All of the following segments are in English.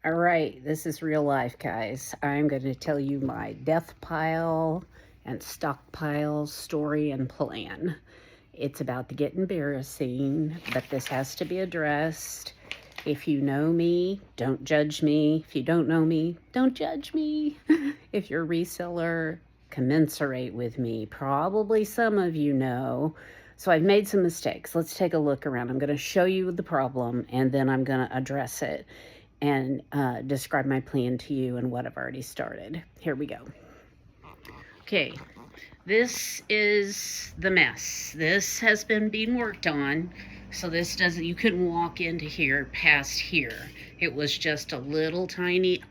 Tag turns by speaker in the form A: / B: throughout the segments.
A: All right, this is real life, guys. I'm going to tell you my death pile and stockpile story and plan. It's about to get embarrassing, but this has to be addressed. If you know me, don't judge me. If you don't know me, don't judge me. If you're a reseller, commensurate with me. Probably some of you know. So I've made some mistakes. Let's take a look around. I'm going to show you the problem and then I'm going to address it and describe my plan to you and what I've already started. Here we go. Okay, this is the mess. This has been being worked on. So this doesn't, you couldn't walk into here past here. It was just a little tiny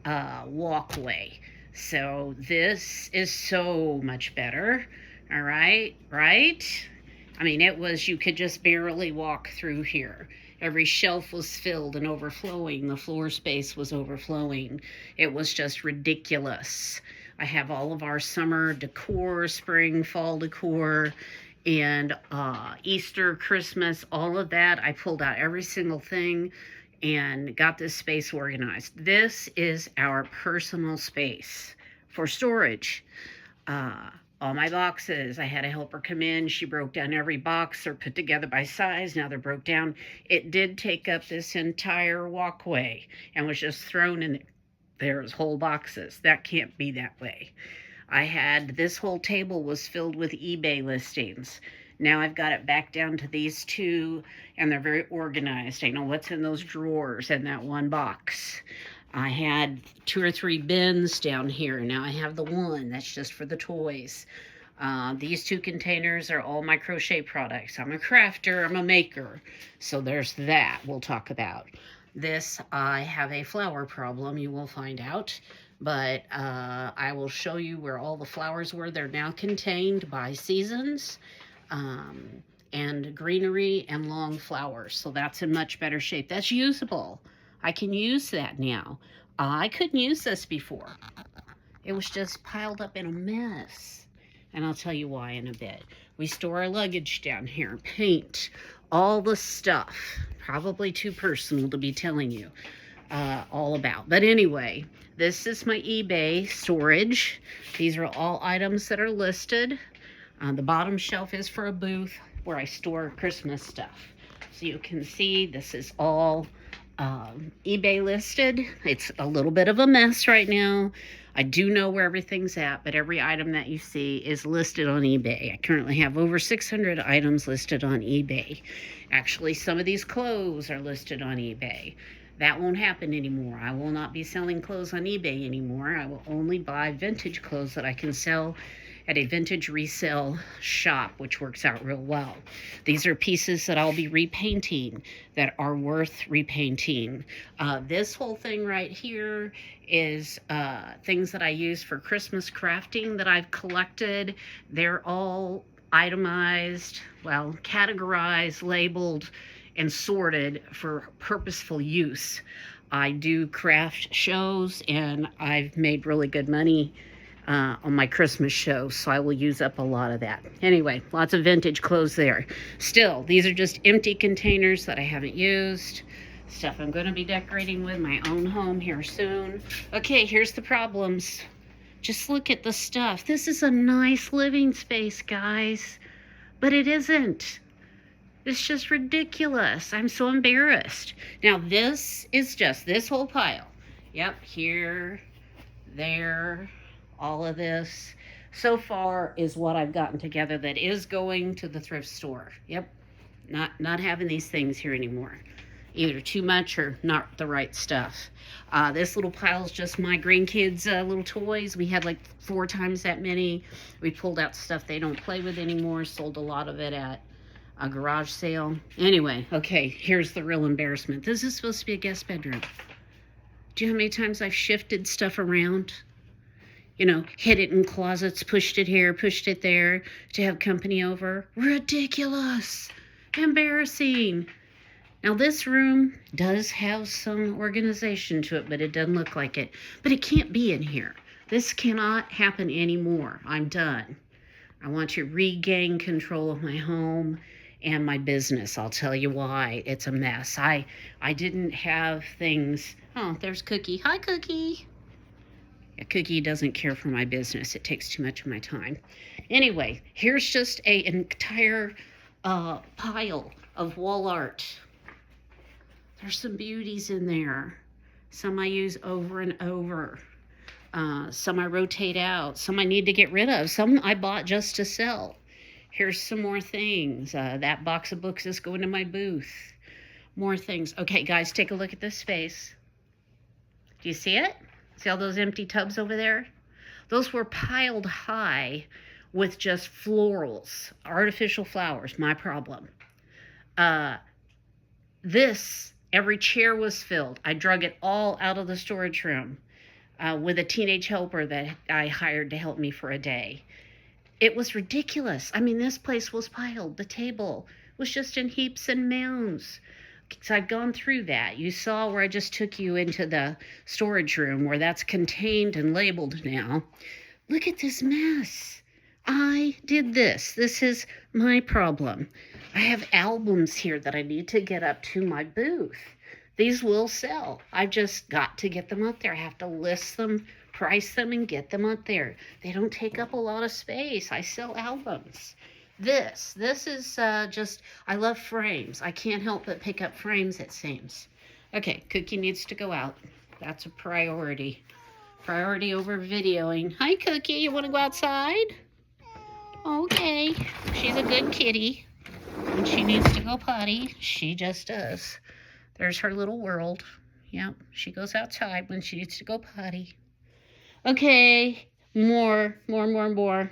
A: walkway. So this is so much better. All right, right? I mean, it was, you could just barely walk through here. Every shelf was filled and overflowing. The floor space was overflowing. It was just ridiculous. I have all of our summer decor, spring, fall decor, and Easter, Christmas, all of that. I pulled out every single thing and got this space organized. This is our personal space for storage. All my boxes, I had a helper come in. She broke down every box. They're put together by size. Now they're broke down. It did take up this entire walkway and was just thrown in there. There's whole boxes. That can't be that way. I had, this whole table was filled with eBay listings. Now I've got it back down to these two, and they're very organized. I know what's in those drawers and that one box. I had 2 or 3 bins down here. Now I have the one that's just for the toys. These 2 containers are all my crochet products. I'm a crafter, I'm a maker. So there's that we'll talk about. This, I have a flower problem, you will find out. But I will show you where all the flowers were. They're now contained by seasons. And greenery and long flowers. So that's in much better shape. That's usable. I can use that now. I couldn't use this before. It was just piled up in a mess. And I'll tell you why in a bit. We store our luggage down here, paint, all the stuff. Probably too personal to be telling you all about. But anyway, this is my eBay storage. These are all items that are listed. The bottom shelf is for a booth where I store Christmas stuff. So you can see this is all eBay listed. It's a little bit of a mess right now. I do know where everything's at, but every item that you see is listed on eBay. I currently have over 600 items listed on eBay. Actually, some of these clothes are listed on eBay. That won't happen anymore. I will not be selling clothes on eBay anymore. I will only buy vintage clothes that I can sell at a vintage resale shop, which works out real well. These are pieces that I'll be repainting that are worth repainting. This whole thing right here is things that I use for Christmas crafting that I've collected. They're all itemized, well, categorized, labeled, and sorted for purposeful use. I do craft shows and I've made really good money on my Christmas show, so I will use up a lot of that. Anyway, lots of vintage clothes there. Still, these are just empty containers that I haven't used. Stuff I'm going to be decorating with my own home here soon. Okay, here's the problems. Just look at the stuff. This is a nice living space, guys, but it isn't. It's just ridiculous. I'm so embarrassed. Now, this is just this whole pile. Yep, here, there, all of this so far is what I've gotten together that is going to the thrift store. Yep, not having these things here anymore. Either too much or not the right stuff. This little pile is just my grandkids' little toys. We had like 4 times that many. We pulled out stuff they don't play with anymore, sold a lot of it at a garage sale. Anyway, okay, here's the real embarrassment. This is supposed to be a guest bedroom. Do you know how many times I've shifted stuff around? You know, hid it in closets, pushed it here, pushed it there to have company over. Ridiculous. Embarrassing. Now, this room does have some organization to it, but it doesn't look like it. But it can't be in here. This cannot happen anymore. I'm done. I want to regain control of my home and my business. I'll tell you why. It's a mess. I didn't have things. Oh, there's Cookie. Hi, Cookie. Yeah, Cookie doesn't care for my business. It takes too much of my time. Anyway, here's just an entire pile of wall art. There's some beauties in there. Some I use over and over. Some I rotate out. Some I need to get rid of. Some I bought just to sell. Here's some more things. That box of books is going to my booth. More things. Okay, guys, take a look at this space. Do you see it? See all those empty tubs over there? Those were piled high with just florals, artificial flowers, my problem. Every chair was filled. I drug it all out of the storage room with a teenage helper that I hired to help me for a day. It was ridiculous. I mean, this place was piled. The table was just in heaps and mounds. So I've gone through that. You saw where I just took you into the storage room where that's contained and labeled now. Look at this mess. I did this. This is my problem. I have albums here that I need to get up to my booth. These will sell. I've just got to get them up there. I have to list them, price them, and get them up there. They don't take up a lot of space. I sell albums. This is just, I love frames. I can't help but pick up frames, it seems. Okay, Cookie needs to go out. That's a priority. Priority over videoing. Hi, Cookie, you want to go outside? Okay, she's a good kitty. When she needs to go potty, she just does. There's her little world. Yep, she goes outside when she needs to go potty. Okay, more. A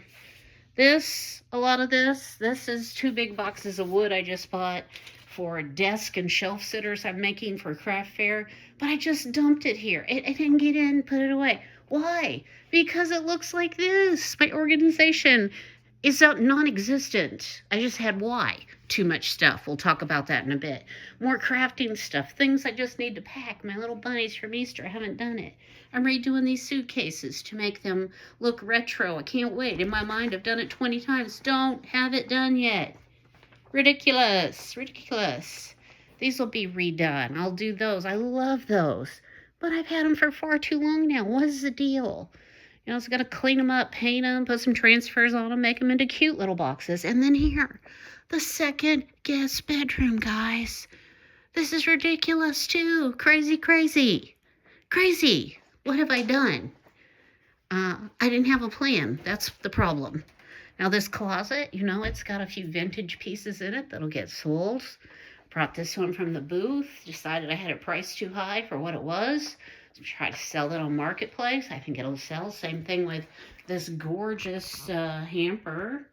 A: lot of this is 2 big boxes of wood I just bought for desk and shelf sitters I'm making for craft fair, but I just dumped it here. I didn't get in, put it away. Why? Because it looks like this. My organization is non-existent. I just had too much stuff. We'll talk about that in a bit. More crafting stuff, things I just need to pack. My little bunnies from Easter, I haven't done it. I'm redoing these suitcases to make them look retro. I can't wait. In my mind, I've done it 20 times. Don't have it done yet. Ridiculous. These will be redone. I'll do those. I love those. But I've had them for far too long now. What is the deal? You know, it's got to clean them up, paint them, put some transfers on them, make them into cute little boxes. And then here, the second guest bedroom, guys. This is ridiculous, too. Crazy. What have I done? I didn't have a plan. That's the problem. Now, this closet, you know, it's got a few vintage pieces in it that'll get sold. Brought this one from the booth. Decided I had it priced too high for what it was. Try to sell it on Marketplace. I think it'll sell. Same thing with this gorgeous hamper.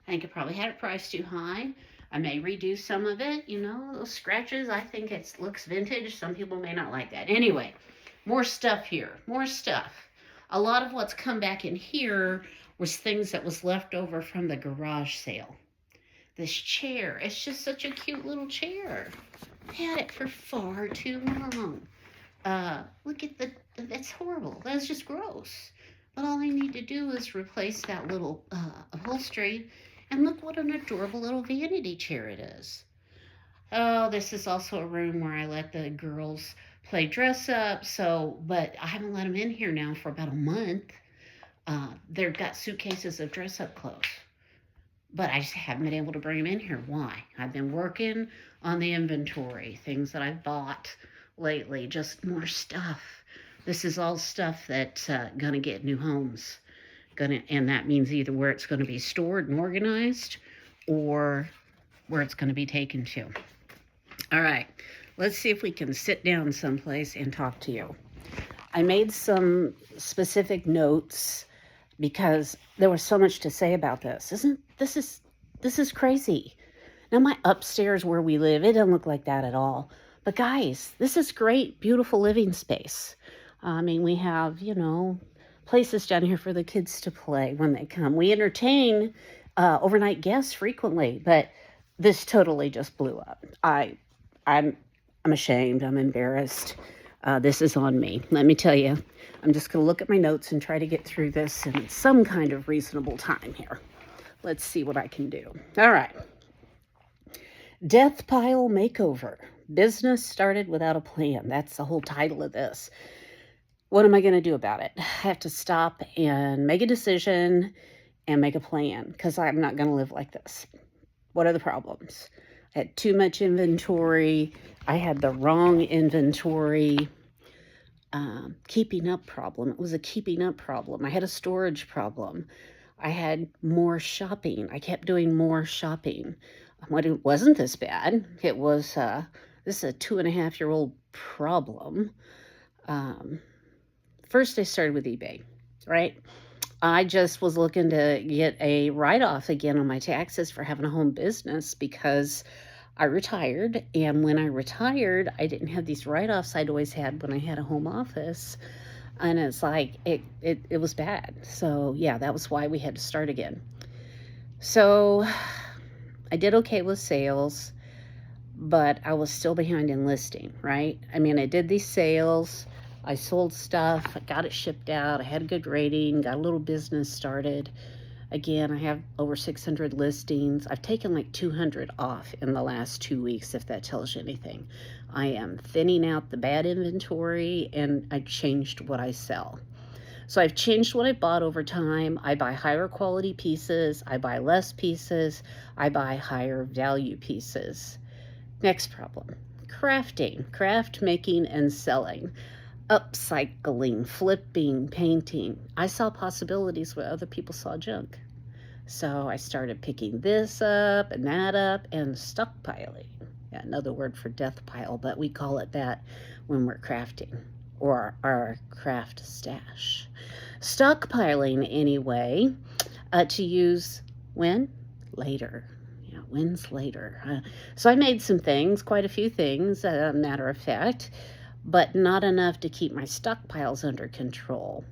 A: I think I probably had it priced too high. I may redo some of it. You know, those scratches. I think it looks vintage. Some people may not like that. Anyway, more stuff here. More stuff. A lot of what's come back in here was things that was left over from the garage sale. This chair. It's just such a cute little chair. I had it for far too long. Look at that's horrible. That's just gross. But all I need to do is replace that little upholstery, and look what an adorable little vanity chair it is. Oh, this is also a room where I let the girls play dress up, but I haven't let them in here now for about a month. They've got suitcases of dress up clothes, but I just haven't been able to bring them in here. Why? I've been working on the inventory, things that I've bought lately, just more stuff. This is all stuff that's gonna get new homes. And that means either where it's gonna be stored and organized or where it's gonna be taken to. All right, let's see if we can sit down someplace and talk to you. I made some specific notes because there was so much to say about this. This is crazy. Now my upstairs where we live, it doesn't look like that at all. But guys, this is great, beautiful living space. I mean, we have, you know, places down here for the kids to play when they come. We entertain overnight guests frequently, but this totally just blew up. I'm ashamed. I'm embarrassed. This is on me. Let me tell you, I'm just going to look at my notes and try to get through this in some kind of reasonable time here. Let's see what I can do. All right. Death Pile Makeover. Business started without a plan. That's the whole title of this. What am I going to do about it? I have to stop and make a decision and make a plan because I'm not going to live like this. What are the problems? I had too much inventory. I had the wrong inventory. Keeping up problem. It was a keeping up problem. I had a storage problem. I had more shopping. I kept doing more shopping. When it wasn't this bad, it was, this is a 2.5-year-old problem. First, I started with eBay, right? I just was looking to get a write-off again on my taxes for having a home business because I retired. And when I retired, I didn't have these write-offs I'd always had when I had a home office. And it's like, it was bad. So yeah, that was why we had to start again. So I did okay with sales, but I was still behind in listing, right? I mean, I did these sales, I sold stuff, I got it shipped out, I had a good rating, got a little business started. Again, I have over 600 listings. I've taken like 200 off in the last 2 weeks, if that tells you anything. I am thinning out the bad inventory, and I changed what I sell. So I've changed what I bought over time. I buy higher quality pieces. I buy less pieces. I buy higher value pieces. Next problem, crafting, craft making and selling, upcycling, flipping, painting. I saw possibilities where other people saw junk. So I started picking this up and that up and stockpiling. Yeah, another word for death pile, but we call it that when we're crafting, or our craft stash. Stockpiling, anyway, to use when? Later. Yeah, when's later? So I made some things, quite a few things, matter of fact, but not enough to keep my stockpiles under control.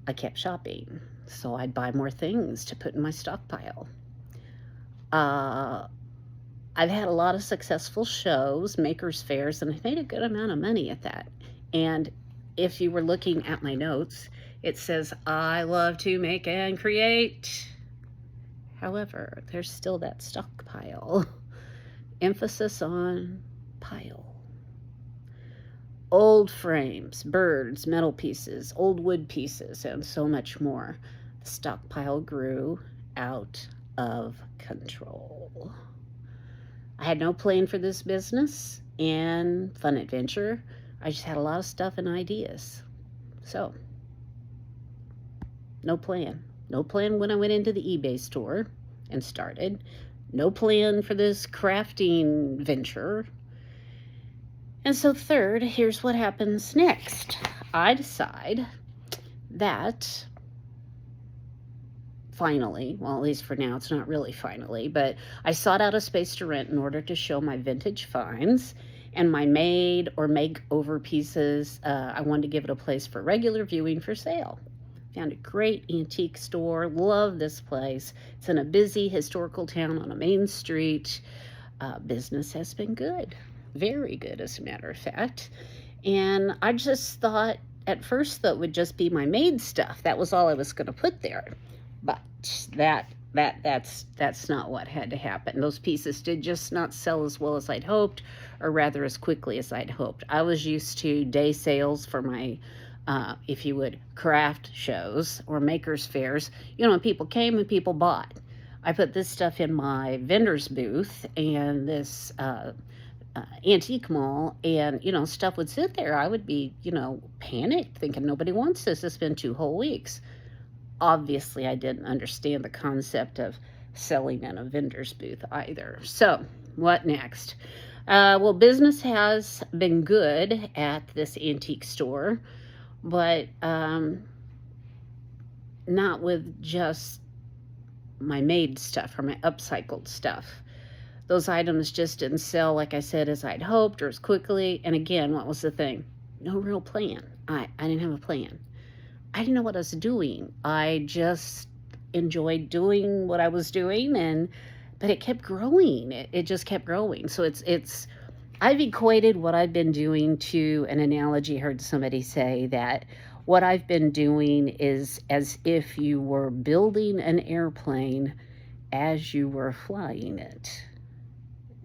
A: I kept shopping, so I'd buy more things to put in my stockpile. I've had a lot of successful shows, makers fairs, and I made a good amount of money at that. And if you were looking at my notes, it says, I love to make and create. However, there's still that stockpile. Emphasis on pile. Old frames, birds, metal pieces, old wood pieces, and so much more. The stockpile grew out of control. I had no plan for this business and fun adventure. I just had a lot of stuff and ideas. So, no plan. No plan when I went into the eBay store and started. No plan for this crafting venture. And so third, here's what happens next. I decide that finally, well, at least for now, it's not really finally, but I sought out a space to rent in order to show my vintage finds and my made or make-over pieces. I wanted to give it a place for regular viewing for sale. Found a great antique store. Love this place. It's in a busy historical town on a main street. Business has been good. Very good, as a matter of fact. And I just thought, at first, that would just be my made stuff. That was all I was going to put there. But that's not what had to happen. Those pieces did just not sell as well as I'd hoped, or rather as quickly as I'd hoped. I was used to day sales for my, if you would, craft shows or makers fairs. You know, people came and people bought. I put this stuff in my vendor's booth and this antique mall, and stuff would sit there. I would be panicked, thinking nobody wants this. It's been 2 whole weeks. Obviously I didn't understand the concept of selling in a vendor's booth either. So what next? Well, business has been good at this antique store, but not with just my made stuff or my upcycled stuff. Those items just didn't sell, like I said, as I'd hoped or as quickly. And again, what was the thing? No real plan. I didn't have a plan. I didn't know what I was doing. I just enjoyed doing what I was doing, but it kept growing. It just kept growing. So I've equated what I've been doing to an analogy. I heard somebody say that what I've been doing is as if you were building an airplane as you were flying it.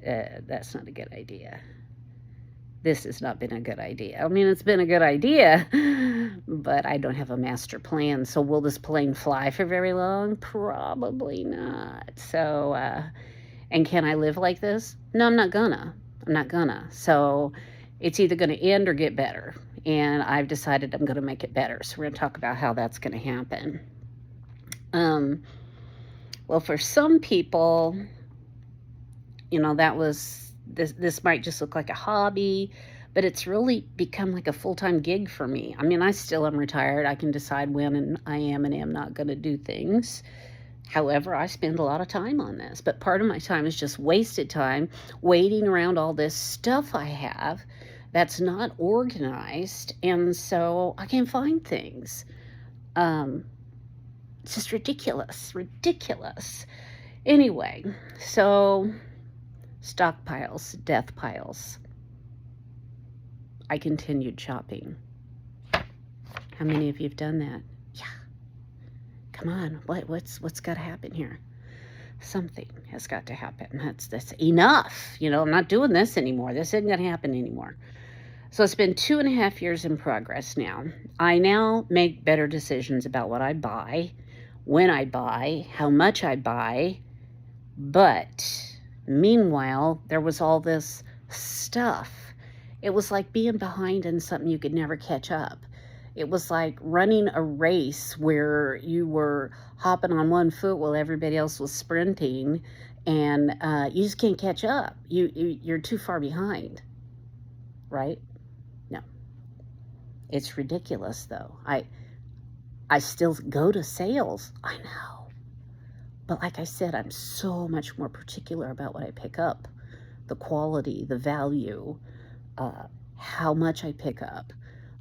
A: That's not a good idea. This has not been a good idea. I mean, it's been a good idea, but I don't have a master plan. So will this plane fly for very long? Probably not. So, and can I live like this? No, I'm not gonna. I'm not gonna. So it's either going to end or get better. And I've decided I'm going to make it better. So we're going to talk about how that's going to happen. Well, for some people, that was this might just look like a hobby, but it's really become like a full-time gig for me. I mean, I still am retired. I can decide when I am and am not going to do things. However, I spend a lot of time on this, but part of my time is just wasted time waiting around all this stuff I have that's not organized, and so I can't find things. It's just ridiculous. Anyway, so stockpiles, death piles. I continued shopping. How many of you have done that? Yeah. Come on, what's got to happen here? Something has got to happen. That's enough. I'm not doing this anymore. This isn't going to happen anymore. So it's been 2.5 years in progress now. I now make better decisions about what I buy, when I buy, how much I buy. But meanwhile, there was all this stuff. It was like being behind in something you could never catch up. It was like running a race where you were hopping on one foot while everybody else was sprinting, and you just can't catch up. You're too far behind, right? No. It's ridiculous, though. I still go to sales. I know. But like I said, I'm so much more particular about what I pick up, the quality, the value, how much I pick up.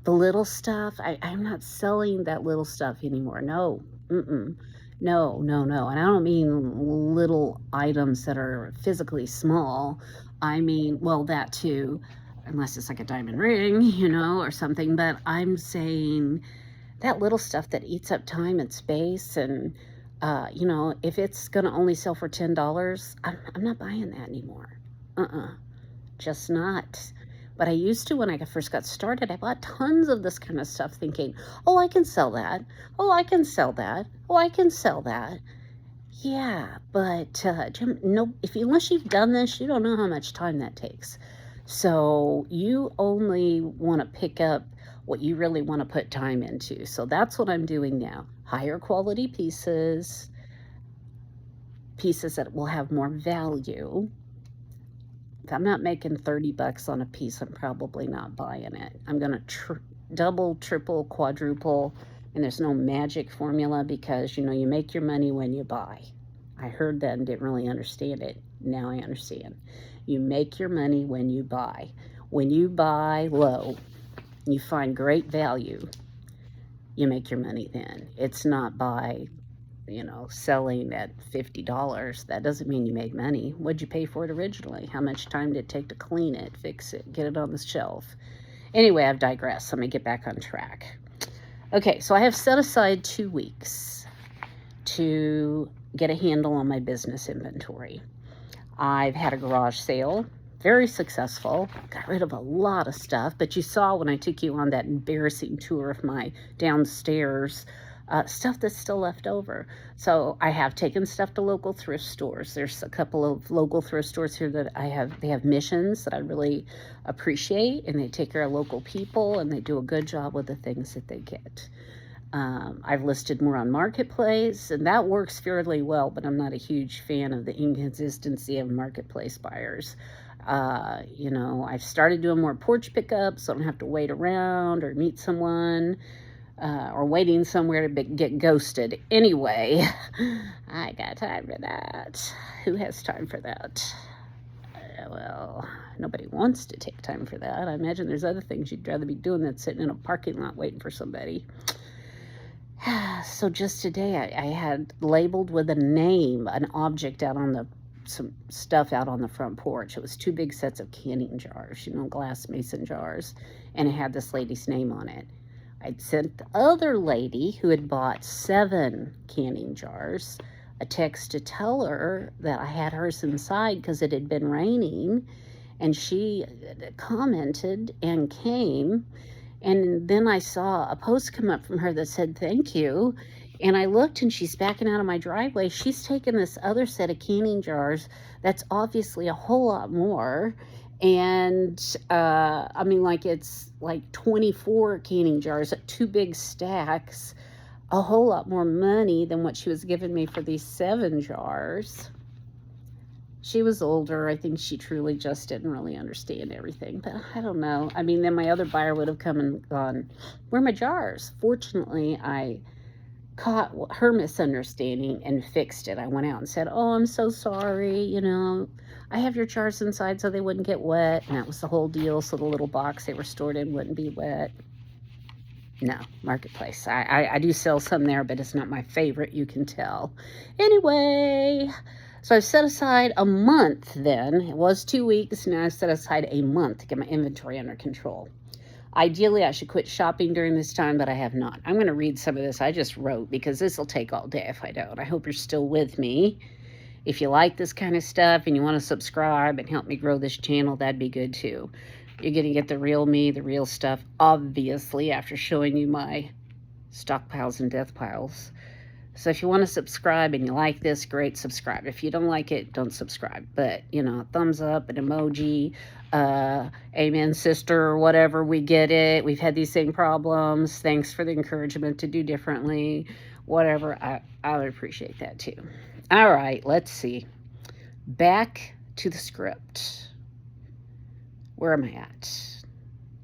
A: The little stuff, I'm not selling that little stuff anymore. No, no. And I don't mean little items that are physically small. I mean, well, that too, unless it's like a diamond ring, or something. But I'm saying that little stuff that eats up time and space, and if it's going to only sell for $10, I'm not buying that anymore. Just not. But I used to when I first got started. I bought tons of this kind of stuff thinking, oh, I can sell that. Oh, I can sell that. Oh, I can sell that. Yeah, but no, unless you've done this, you don't know how much time that takes. So you only want to pick up what you really want to put time into. So that's what I'm doing now. Higher quality pieces that will have more value. If I'm not making $30 on a piece, I'm probably not buying it. I'm going to double, triple, quadruple, and there's no magic formula because, you make your money when you buy. I heard that and didn't really understand it. Now I understand. You make your money when you buy. When you buy low, you find great value, you make your money then. It's not by selling at $50. That doesn't mean you made money. What'd you pay for it originally? How much time did it take to clean it, fix it, get it on the shelf? Anyway, I've digressed. Let me get back on track. Okay, so I have set aside 2 weeks to get a handle on my business inventory. I've had a garage sale, very successful, got rid of a lot of stuff, but you saw when I took you on that embarrassing tour of my downstairs, stuff that's still left over. So I have taken stuff to local thrift stores. There's a couple of local thrift stores here that they have missions that I really appreciate, and they take care of local people, and they do a good job with the things that they get. I've listed more on Marketplace, and that works fairly well, but I'm not a huge fan of the inconsistency of Marketplace buyers. I've started doing more porch pickups, so I don't have to wait around or meet someone. Or waiting somewhere to get ghosted. Anyway, I got time for that. Who has time for that? Well, nobody wants to take time for that. I imagine there's other things you'd rather be doing than sitting in a parking lot waiting for somebody. So just today, I had labeled with a name an object out on some stuff out on the front porch. It was 2 big sets of canning jars, glass mason jars, and it had this lady's name on it. I'd sent the other lady who had bought 7 canning jars a text to tell her that I had hers inside because it had been raining, and she commented and came. And then I saw a post come up from her that said, "Thank you." And I looked, and she's backing out of my driveway. She's taken this other set of canning jars that's obviously a whole lot more. And I mean, like, it's like 24 canning jars, 2 big stacks, a whole lot more money than what she was giving me for these 7 jars. She was older. I think she truly just didn't really understand everything, but I don't know. I mean, then my other buyer would have come and gone, "Where are my jars?" Fortunately, I caught her misunderstanding and fixed it. I went out and said, "Oh, I'm so sorry. I have your jars inside so they wouldn't get wet." And that was the whole deal. So the little box they were stored in wouldn't be wet. No, Marketplace. I do sell some there, but it's not my favorite, you can tell. Anyway, so I've set aside a month then. It was 2 weeks. Now I've set aside a month to get my inventory under control. Ideally, I should quit shopping during this time, but I have not. I'm going to read some of this I just wrote because this will take all day if I don't. I hope you're still with me. If you like this kind of stuff and you want to subscribe and help me grow this channel, that'd be good too. You're going to get the real me, the real stuff, obviously, after showing you my stockpiles and death piles. So if you want to subscribe and you like this, great, subscribe. If you don't like it, don't subscribe. But, thumbs up, an emoji, amen, sister, or whatever, we get it. We've had these same problems. Thanks for the encouragement to do differently. Whatever, I would appreciate that too. All right, let's see. Back to the script. Where am I at?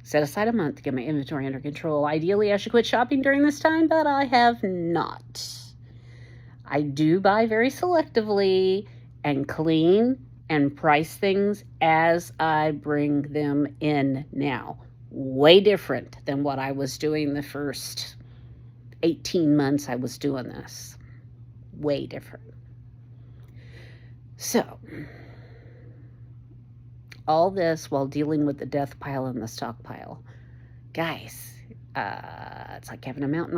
A: Set aside a month to get my inventory under control. Ideally, I should quit shopping during this time, but I have not. I do buy very selectively and clean and price things as I bring them in now. Way different than what I was doing the first 18 months I was doing this. Way different. So, all this while dealing with the death pile and the stockpile. Guys, it's like having a mountain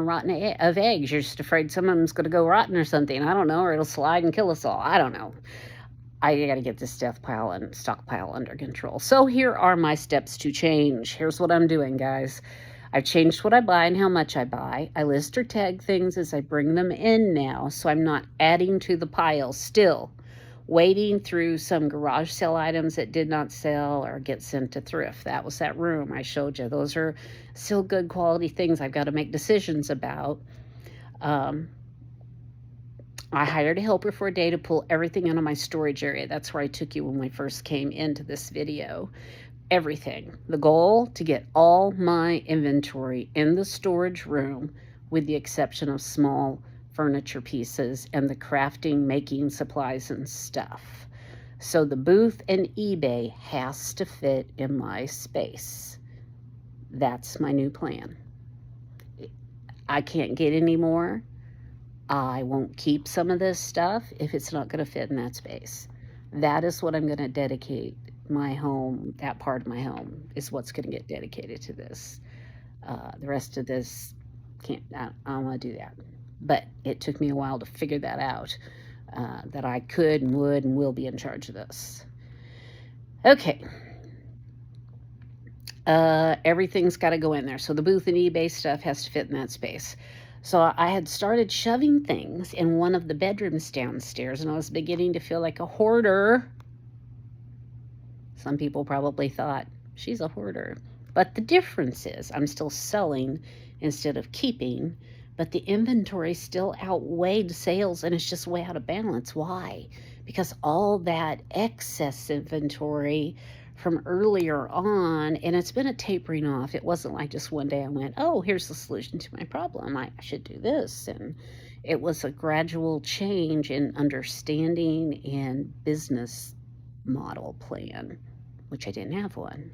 A: of eggs. You're just afraid some of them's going to go rotten or something. I don't know, or it'll slide and kill us all. I don't know. I got to get this death pile and stockpile under control. So here are my steps to change. Here's what I'm doing, guys. I've changed what I buy and how much I buy. I list or tag things as I bring them in now, so I'm not adding to the pile still. Wading through some garage sale items that did not sell or get sent to thrift. That was that room I showed you. Those are still good quality things I've got to make decisions about. I hired a helper for a day to pull everything into my storage area. That's where I took you when we first came into this video. Everything. The goal, to get all my inventory in the storage room with the exception of small furniture pieces and the crafting, making supplies and stuff. So the booth and eBay has to fit in my space. That's my new plan. I can't get any more. I won't keep some of this stuff if it's not going to fit in that space. That is what I'm going to dedicate my home, that part of my home is what's going to get dedicated to this. The rest of this, I don't want to do that. But it took me a while to figure that out, that I could and would and will be in charge of this. Okay. Everything's got to go in there. So the booth and eBay stuff has to fit in that space. So I had started shoving things in one of the bedrooms downstairs, and I was beginning to feel like a hoarder. Some people probably thought, she's a hoarder. But the difference is I'm still selling instead of keeping, but the inventory still outweighed sales, and it's just way out of balance. Why? Because all that excess inventory from earlier on, and it's been a tapering off. It wasn't like just one day I went, oh, here's the solution to my problem. I should do this. And it was a gradual change in understanding and business model plan, which I didn't have one.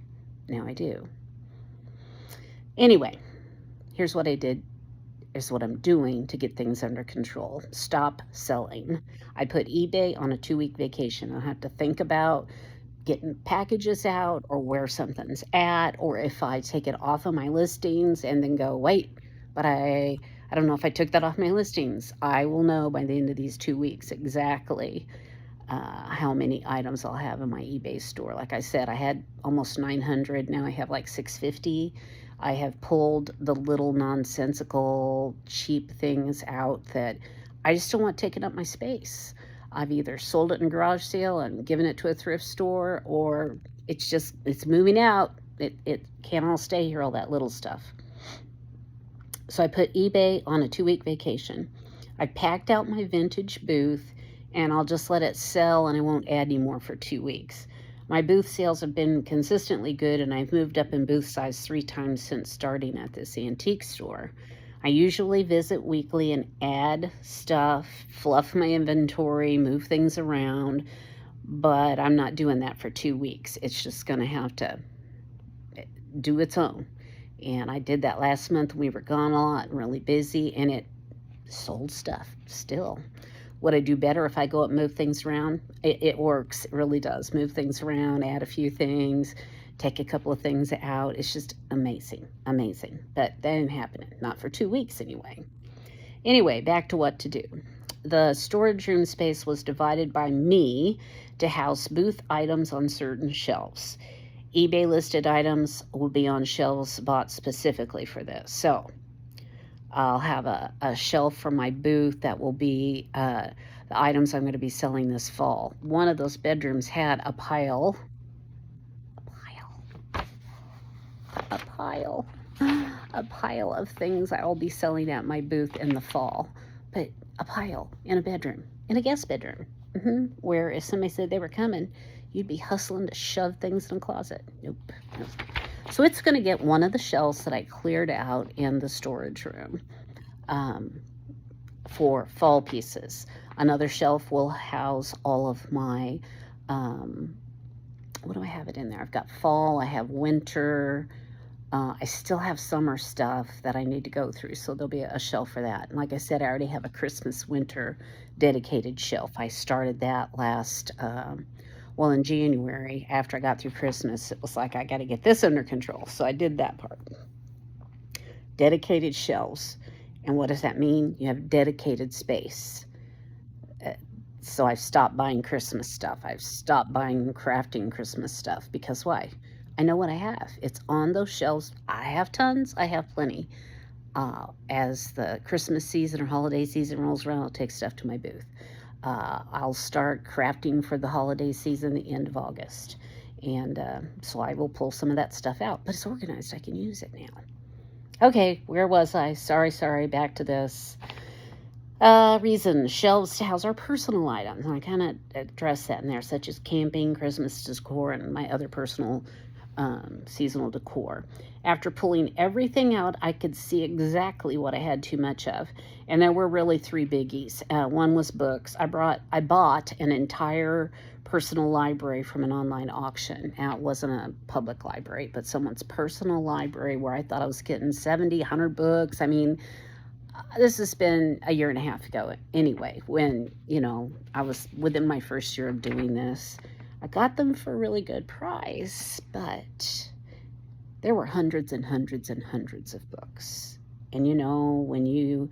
A: Now I do. Anyway, here's what I did. Is what I'm doing to get things under control. Stop selling. I put eBay on a 2-week vacation. I have to think about getting packages out or where something's at, or if I take it off of my listings and then go, wait, but I I don't know if I took that off my listings. I will know by the end of these 2 weeks exactly how many items I'll have in my eBay store. Like I said, I had almost 900. Now I have like 650. I have pulled the little nonsensical, cheap things out that I just don't want taking up my space. I've either sold it in a garage sale and given it to a thrift store, or it's moving out. It can't all stay here, all that little stuff. So I put eBay on a 2-week vacation. I packed out my vintage booth, and I'll just let it sell, and I won't add any more for 2 weeks. My booth sales have been consistently good, and I've moved up in booth size 3 times since starting at this antique store. I usually visit weekly and add stuff, fluff my inventory, move things around, but I'm not doing that for 2 weeks. It's just going to have to do its own. And I did that last month. We were gone a lot and really busy, and it sold stuff still. Would I do better if I go up and move things around? It works. It really does. Move things around, add a few things, take a couple of things out. It's just amazing, amazing. But that ain't happening. Not for 2 weeks anyway. Anyway, back to what to do. The storage room space was divided by me to house booth items on certain shelves. eBay listed items will be on shelves bought specifically for this. So I'll have a shelf from my booth that will be the items I'm going to be selling this fall. One of those bedrooms had a pile of things I'll be selling at my booth in the fall. But a pile in a bedroom, in a guest bedroom, where if somebody said they were coming, you'd be hustling to shove things in a closet. Nope. So it's going to get one of the shelves that I cleared out in the storage room for fall pieces. Another shelf will house all of my, what do I have it in there? I've got fall, I have winter, I still have summer stuff that I need to go through, so there'll be a shelf for that. And like I said, I already have a Christmas winter dedicated shelf. I started that in January, after I got through Christmas. It was like, I got to get this under control. So I did that part. Dedicated shelves. And what does that mean? You have dedicated space. So I've stopped buying Christmas stuff. I've stopped buying crafting Christmas stuff. Because why? I know what I have. It's on those shelves. I have tons. I have plenty. As the Christmas season or holiday season rolls around, I'll take stuff to my booth. I'll start crafting for the holiday season the end of August. And so I will pull some of that stuff out. But it's organized. I can use it now. Okay, where was I? Sorry. Back to this. Reason, shelves to house our personal items. And I kind of addressed that in there, such as camping, Christmas decor, and my other personal seasonal decor. After pulling everything out, I could see exactly what I had too much of. And there were really 3 biggies. One was books. I bought an entire personal library from an online auction. Now, it wasn't a public library, but someone's personal library where I thought I was getting 70, 100 books. I mean, this has been a year and a half ago anyway, when, I was within my first year of doing this. I got them for a really good price, but there were hundreds and hundreds and hundreds of books. And when you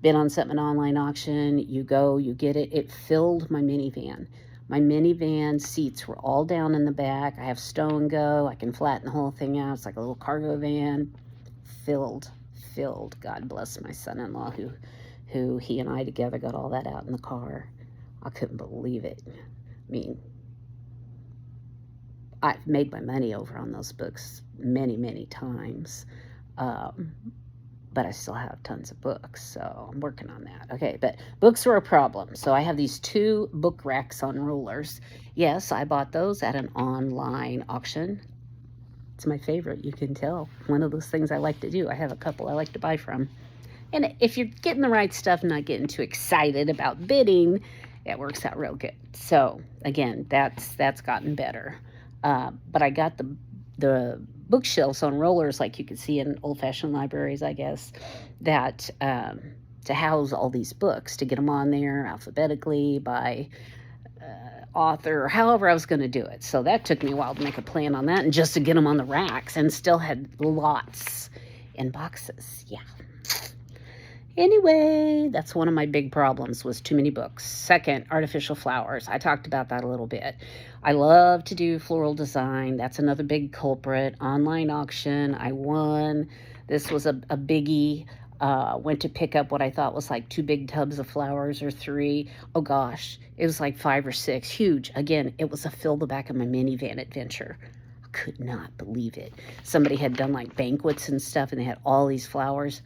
A: bid on something online auction, you go, you get it. It filled my minivan. My minivan seats were all down in the back. I have stow and go. I can flatten the whole thing out. It's like a little cargo van. Filled. God bless my son-in-law who he and I together got all that out in the car. I couldn't believe it. I mean, I've made my money over on those books many, many times. But I still have tons of books, so I'm working on that. Okay, but books were a problem. So I have these 2 book racks on rollers. Yes, I bought those at an online auction. It's my favorite, you can tell. One of those things I like to do. I have a couple I like to buy from. And if you're getting the right stuff and not getting too excited about bidding, it works out real good. So, again, that's gotten better. But I got the bookshelves on rollers, like you can see in old-fashioned libraries, I guess, that to house all these books, to get them on there alphabetically by author, or however I was going to do it. So that took me a while to make a plan on that, and just to get them on the racks, and still had lots in boxes. Anyway, that's one of my big problems was too many books. Second, artificial flowers. I talked about that a little bit. I love to do floral design. That's another big culprit. Online auction. I won. This was a biggie. Went to pick up what I thought was like two big tubs of flowers or three. Oh gosh, it was like five or six. Huge. Again, it was a fill the back of my minivan adventure. I could not believe it. Somebody had done like banquets and stuff and they had all these flowers.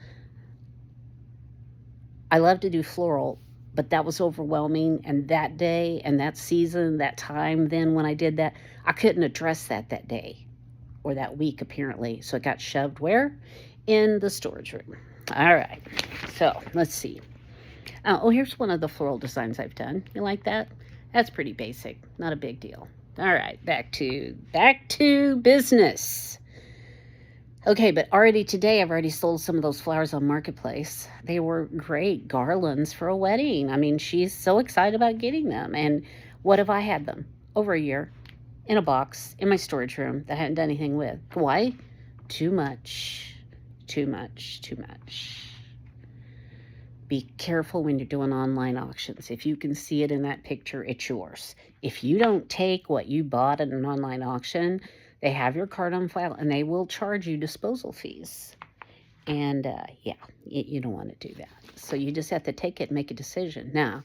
A: I love to do floral, but that was overwhelming. And that day and that season, that time, then when I did that, I couldn't address that day or that week, apparently. So it got shoved where? In the storage room. All right. So let's see. Oh, here's one of the floral designs I've done. You like that? That's pretty basic. Not a big deal. All right. Back to business. Okay, but already today I've already sold some of those flowers on Marketplace. They were great garlands for a wedding. I mean, she's so excited about getting them. And what have I had them? Over a year in a box in my storage room that I hadn't done anything with. Why? Too much. Too much. Too much. Be careful when you're doing online auctions. If you can see it in that picture, it's yours. If you don't take what you bought at an online auction, they have your card on file and they will charge you disposal fees. And yeah, you don't want to do that. So you just have to take it and make a decision. Now,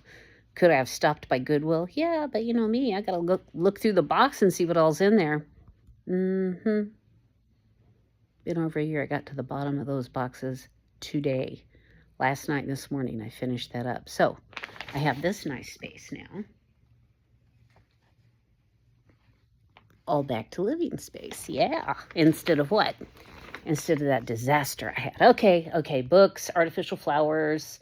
A: could I have stopped by Goodwill? Yeah, but you know me, I got to look through the box and see what all's in there. Been over a year. I got to the bottom of those boxes today. Last night and this morning, I finished that up. So I have this nice space now. All back to living space. Yeah. Instead of what? Instead of that disaster I had. Okay. Books, artificial flowers.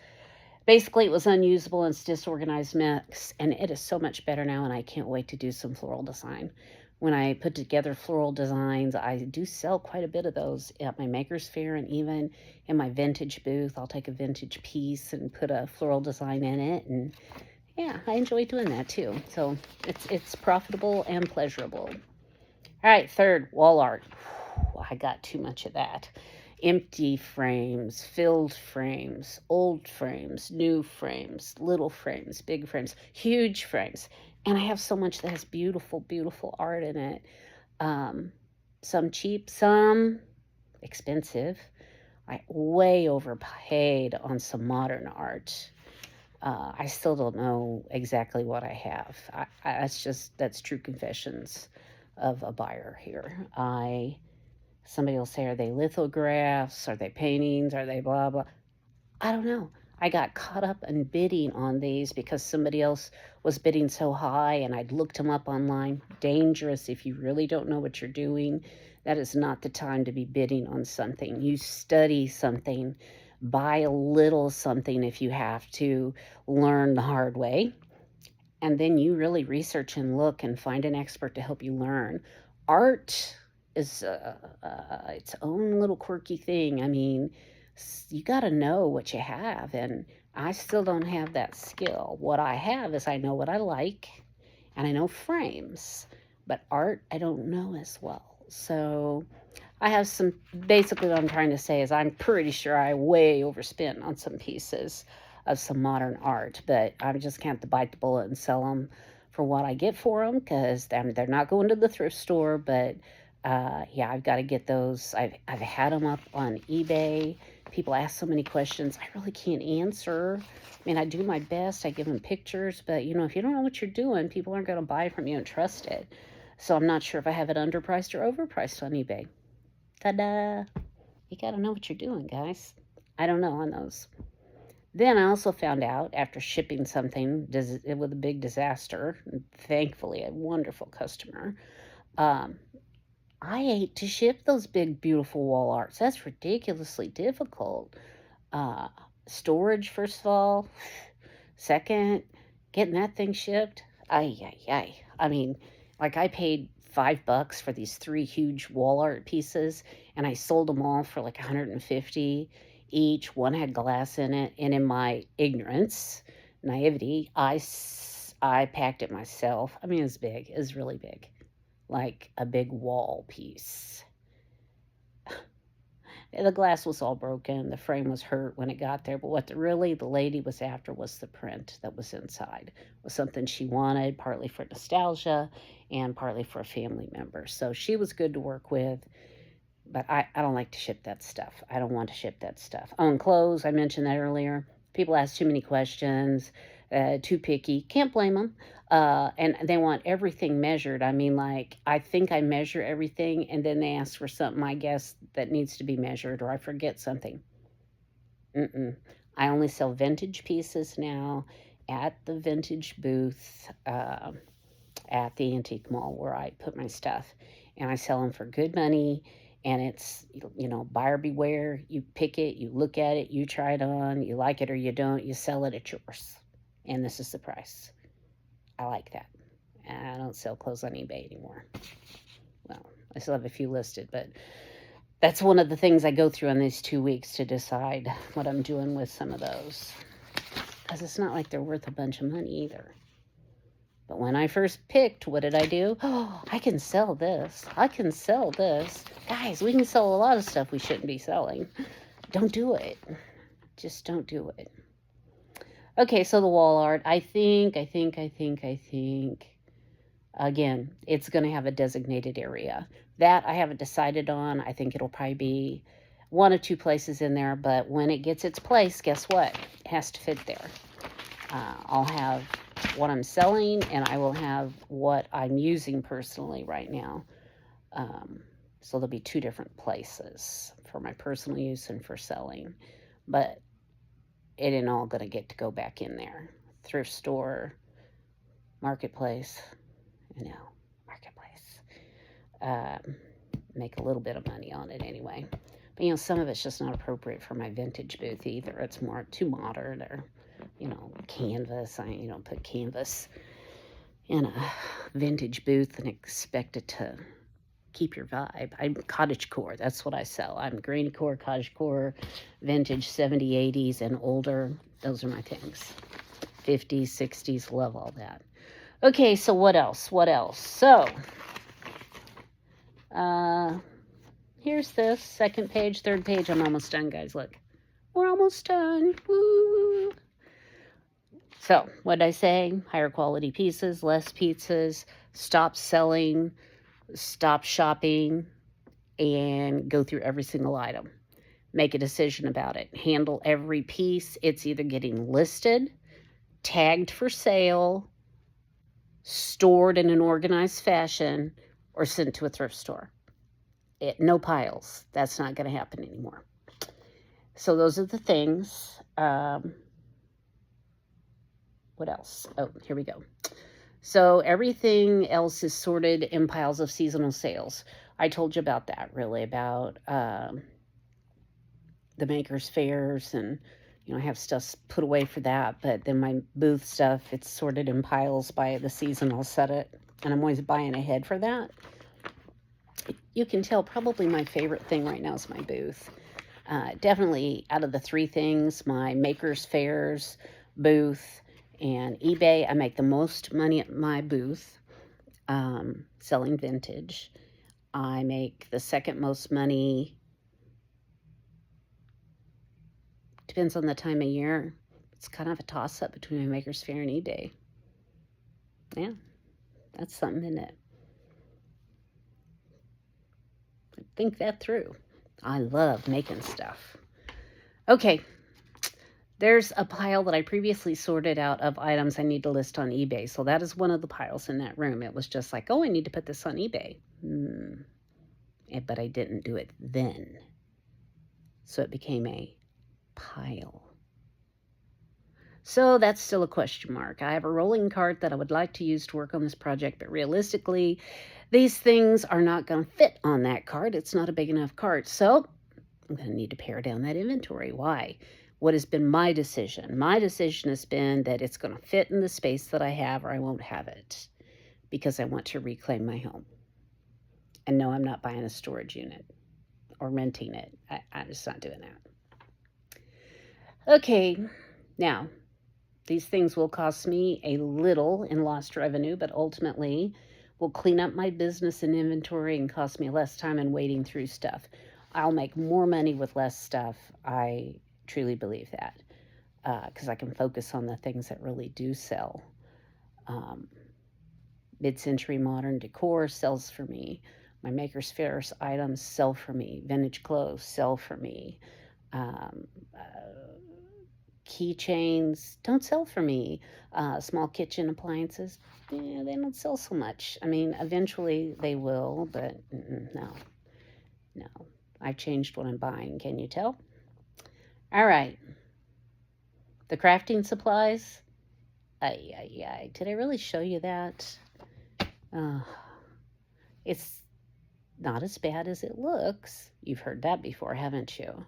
A: Basically, it was unusable and it's disorganized mess. And it is so much better now. And I can't wait to do some floral design. When I put together floral designs, I do sell quite a bit of those at my Maker's Fair and even in my vintage booth. I'll take a vintage piece and put a floral design in it. And yeah, I enjoy doing that too. So it's profitable and pleasurable. All right, third, wall art. I got too much of that. Empty frames, filled frames, old frames, new frames, little frames, big frames, huge frames. And I have so much that has beautiful, beautiful art in it. Some cheap, some expensive. I way overpaid on some modern art. I still don't know exactly what I have. That's true confessions of a buyer here. Somebody will say, are they lithographs? Are they paintings? Are they blah, blah? I don't know. I got caught up in bidding on these because somebody else was bidding so high and I'd looked them up online. Dangerous if you really don't know what you're doing. That is not the time to be bidding on something. You study something, buy a little something if you have to, learn the hard way. And then you really research and look and find an expert to help you learn. Art is its own little quirky thing. I mean, you got to know what you have, and I still don't have that skill. What I have is I know what I like, and I know frames, but art I don't know as well. So I have some, basically what I'm trying to say is I'm pretty sure I way overspent on some pieces of some modern art, but I just can't bite the bullet and sell them for what I get for them because they're not going to the thrift store, but yeah, I've got to get those. I've had them up on eBay. People ask so many questions I really can't answer. I mean, I do my best. I give them pictures, but you know, if you don't know what you're doing, people aren't going to buy from you and trust it. So I'm not sure if I have it underpriced or overpriced on eBay. Ta-da! You got to know what you're doing, guys. I don't know on those. Then I also found out after shipping something with a big disaster, thankfully a wonderful customer, I hate to ship those big, beautiful wall arts. That's ridiculously difficult. Storage, first of all. Second, getting that thing shipped. Ay. I mean, like I paid $5 for these 3 huge wall art pieces, and I sold them all for like 150 each. One had glass in it, and in my ignorance, naivety, I packed it myself. I mean, it's big. It's really big. Like a big wall piece. The glass was all broken. The frame was hurt when it got there. But what the lady was after was the print that was inside. It was something she wanted, partly for nostalgia and partly for a family member. So she was good to work with. But I don't like to ship that stuff. I don't want to ship that stuff. Oh, and clothes, I mentioned that earlier. People ask too many questions, too picky. Can't blame them. And they want everything measured. I mean, like, I think I measure everything, and then they ask for something, I guess, that needs to be measured, or I forget something. Mm-mm. I only sell vintage pieces now at the vintage booth at the antique mall where I put my stuff. And I sell them for good money. And it's, buyer beware. You pick it, you look at it, you try it on, you like it or you don't, you sell it, it's yours. And this is the price. I like that. I don't sell clothes on eBay anymore. Well, I still have a few listed, but that's one of the things I go through in these 2 weeks to decide what I'm doing with some of those. Because it's not like they're worth a bunch of money either. But when I first picked, what did I do? Oh, I can sell this. I can sell this. Guys, we can sell a lot of stuff we shouldn't be selling. Don't do it. Just don't do it. Okay, so the wall art. I think, again, it's going to have a designated area. That I haven't decided on. I think it'll probably be one or two places in there. But when it gets its place, guess what? It has to fit there. I'll have what I'm selling, and I will have what I'm using personally right now. So there'll be two different places for my personal use and for selling. But it ain't all going to get to go back in there. Thrift store, marketplace, marketplace. Make a little bit of money on it anyway. But, some of it's just not appropriate for my vintage booth either. It's more too modern or canvas. I don't put canvas in a vintage booth and expect it to keep your vibe. I'm cottagecore. That's what I sell. I'm grannycore, cottagecore, vintage 70s, 80s, and older. Those are my things. 50s, 60s, love all that. Okay, so what else? So, here's this. Second page, third page. I'm almost done, guys. Look. We're almost done. Woo! So, what did I say? Higher quality pieces, less pizzas, stop selling, stop shopping, and go through every single item. Make a decision about it. Handle every piece. It's either getting listed, tagged for sale, stored in an organized fashion, or sent to a thrift store. No piles. That's not going to happen anymore. So those are the things. What else? Oh, here we go. So everything else is sorted in piles of seasonal sales. I told you about that, really, about the makers fairs, and I have stuff put away for that. But then my booth stuff, it's sorted in piles by the season. I'll set it, and I'm always buying ahead for that. You can tell probably my favorite thing right now is my booth. Definitely out of the three things, my makers fairs, booth, and eBay, I make the most money at my booth selling vintage. I make the second most money, depends on the time of year. It's kind of a toss-up between my makers fair and eBay. Yeah, that's something, isn't it? Think that through. I love making stuff. Okay. There's a pile that I previously sorted out of items I need to list on eBay. So that is one of the piles in that room. It was just like, oh, I need to put this on eBay. But I didn't do it then. So it became a pile. So that's still a question mark. I have a rolling cart that I would like to use to work on this project, but realistically, these things are not going to fit on that cart. It's not a big enough cart. So I'm going to need to pare down that inventory. Why? What has been my decision? My decision has been that it's going to fit in the space that I have, or I won't have it, because I want to reclaim my home. And no, I'm not buying a storage unit or renting it. I'm just not doing that. Okay, now, these things will cost me a little in lost revenue, but ultimately will clean up my business and inventory and cost me less time in wading through stuff. I'll make more money with less stuff. I truly believe that because I can focus on the things that really do sell. Um, Mid-century modern decor sells for me. My Maker's Faire items sell for me. Vintage clothes sell for me. Um, uh, Keychains don't sell for me. Small kitchen appliances, yeah, they don't sell so much. I mean, eventually they will, but no, no. I've changed what I'm buying. Can you tell? All right. The crafting supplies. Did I really show you that? Uh, it's not as bad as it looks. You've heard that before, haven't you?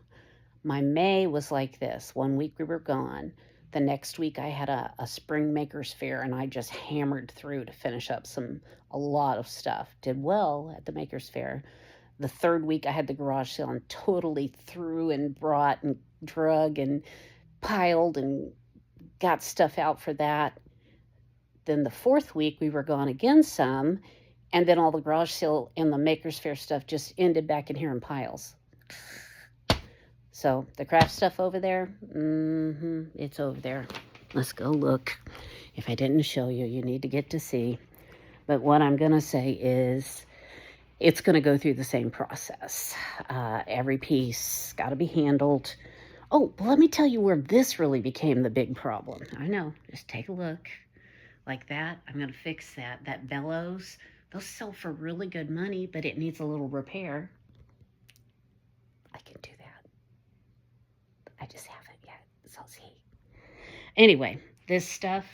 A: My May was like this. One week we were gone. The next week I had a spring Maker's Faire and I just hammered through to finish up a lot of stuff. Did well at the Maker's Faire. The third week I had the garage sale and totally threw and brought and drug and piled and got stuff out for that. Then the fourth week we were gone again some, and then all the garage sale and the Maker's Faire stuff just ended back in here in piles. So the craft stuff over there, it's over there. Let's go look. If I didn't show you, you need to get to see. But what I'm going to say is it's going to go through the same process. Every piece got to be handled. Oh, well, let me tell you where this really became the big problem. I know. Just take a look. Like that. I'm going to fix that. That bellows, those sell for really good money, but it needs a little repair. I can do that. I just haven't yet. So see. Anyway, this stuff,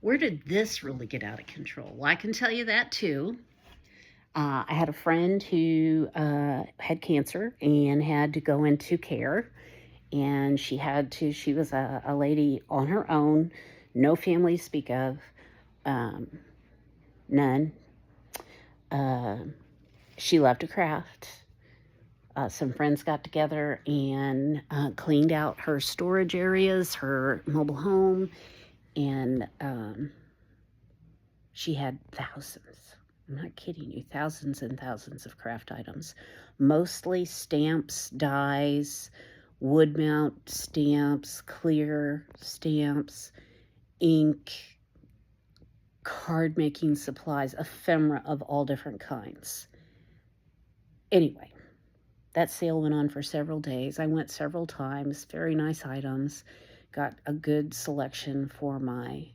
A: where did this really get out of control? Well, I can tell you that too. I had a friend who had cancer and had to go into care. And she was a lady on her own, no family to speak of, none. She loved to craft. Some friends got together and cleaned out her storage areas, her mobile home, and she had thousands. I'm not kidding you, thousands and thousands of craft items, mostly stamps, dies, wood mount stamps, clear stamps, ink, card making supplies, ephemera of all different kinds. Anyway, that sale went on for several days. I went several times, very nice items, got a good selection for my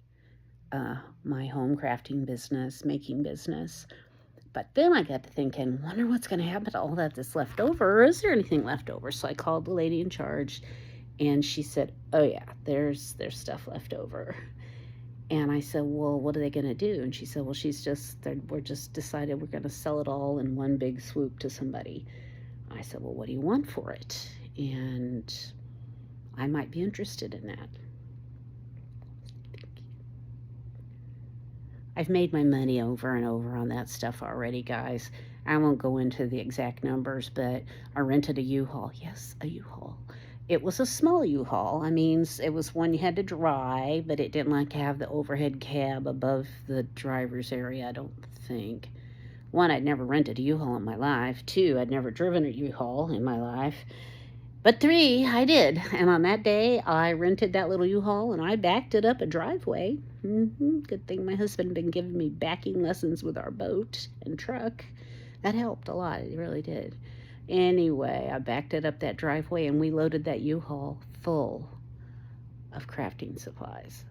A: home crafting business, making business. But then I got to thinking, wonder what's going to happen to all that's left over, or is there anything left over? So I called the lady in charge, and she said, oh yeah, there's stuff left over. And I said, well, what are they going to do? And she said, well, we're just decided we're going to sell it all in one big swoop to somebody. I said, well, what do you want for it? And I might be interested in that. I've made my money over and over on that stuff already, guys. I won't go into the exact numbers, but I rented a U-Haul. Yes, a U-Haul. It was a small U-Haul. I mean, it was one you had to drive, but it didn't have the overhead cab above the driver's area, I don't think. One, I'd never rented a U-Haul in my life. Two, I'd never driven a U-Haul in my life. But three, I did. And on that day, I rented that little U-Haul and I backed it up a driveway. Good thing my husband had been giving me backing lessons with our boat and truck. That helped a lot. It really did. Anyway, I backed it up that driveway and we loaded that U-Haul full of crafting supplies.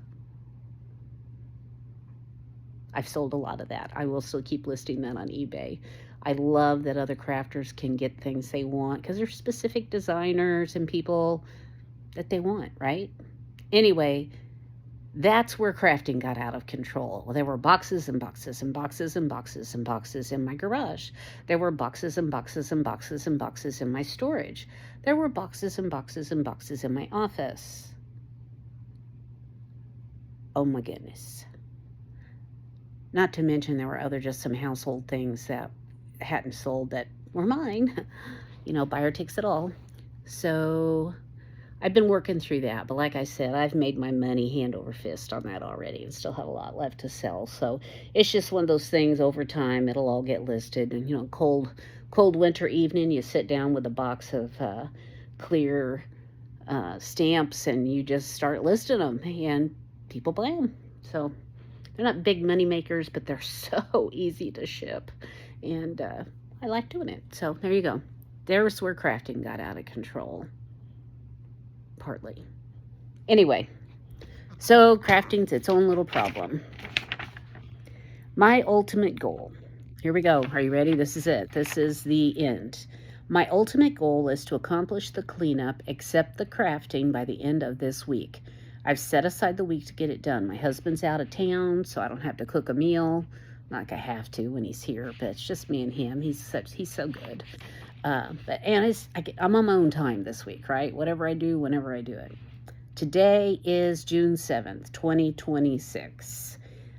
A: I've sold a lot of that. I will still keep listing that on eBay. I love that other crafters can get things they want because there's specific designers and people that they want, right? Anyway, that's where crafting got out of control. Well, there were boxes and boxes and boxes and boxes and boxes in my garage. There were boxes and boxes and boxes and boxes in my storage. There were boxes and boxes and boxes in my office. Oh my goodness. Not to mention there were other just some household things that hadn't sold that were mine. You know, buyer takes it all. So I've been working through that. But like I said, I've made my money hand over fist on that already and still have a lot left to sell. So it's just one of those things over time. It'll all get listed. And, you know, cold cold winter evening, you sit down with a box of clear stamps and you just start listing them, and people buy them. So they're not big money makers, but they're so easy to ship, and I like doing it. So there you go. There's where crafting got out of control, partly. Anyway, so crafting's its own little problem. My ultimate goal. Here we go. Are you ready? This is it. This is the end. My ultimate goal is to accomplish the cleanup, except the crafting, by the end of this week. I've set aside the week to get it done. My husband's out of town, so I don't have to cook a meal. Not like I have to when he's here, but it's just me and him. He's so good. I'm on my own time this week, right? Whatever I do, whenever I do it. Today is June 7th, 2026.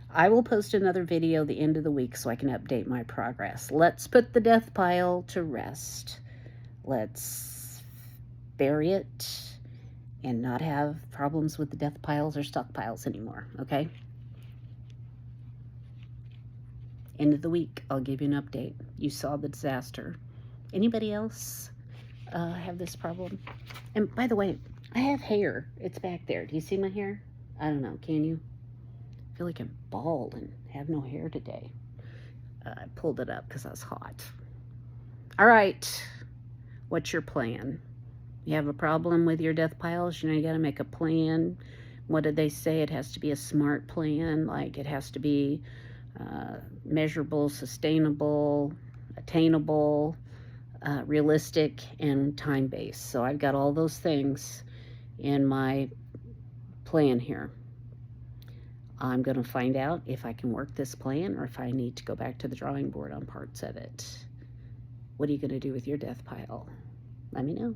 A: I will post another video the end of the week so I can update my progress. Let's put the death pile to rest. Let's bury it and not have problems with the death piles or stockpiles anymore, okay? End of the week, I'll give you an update. You saw the disaster. Anybody else have this problem? And by the way, I have hair. It's back there. Do you see my hair? I don't know. Can you? I feel like I'm bald and have no hair today. I pulled it up because I was hot. All right. What's your plan? You have a problem with your death piles? You know, you got to make a plan. What did they say? It has to be a smart plan. Like, it has to be measurable, sustainable, attainable, realistic, and time-based. So I've got all those things in my plan here. I'm going to find out if I can work this plan or if I need to go back to the drawing board on parts of it. What are you going to do with your death pile? Let me know.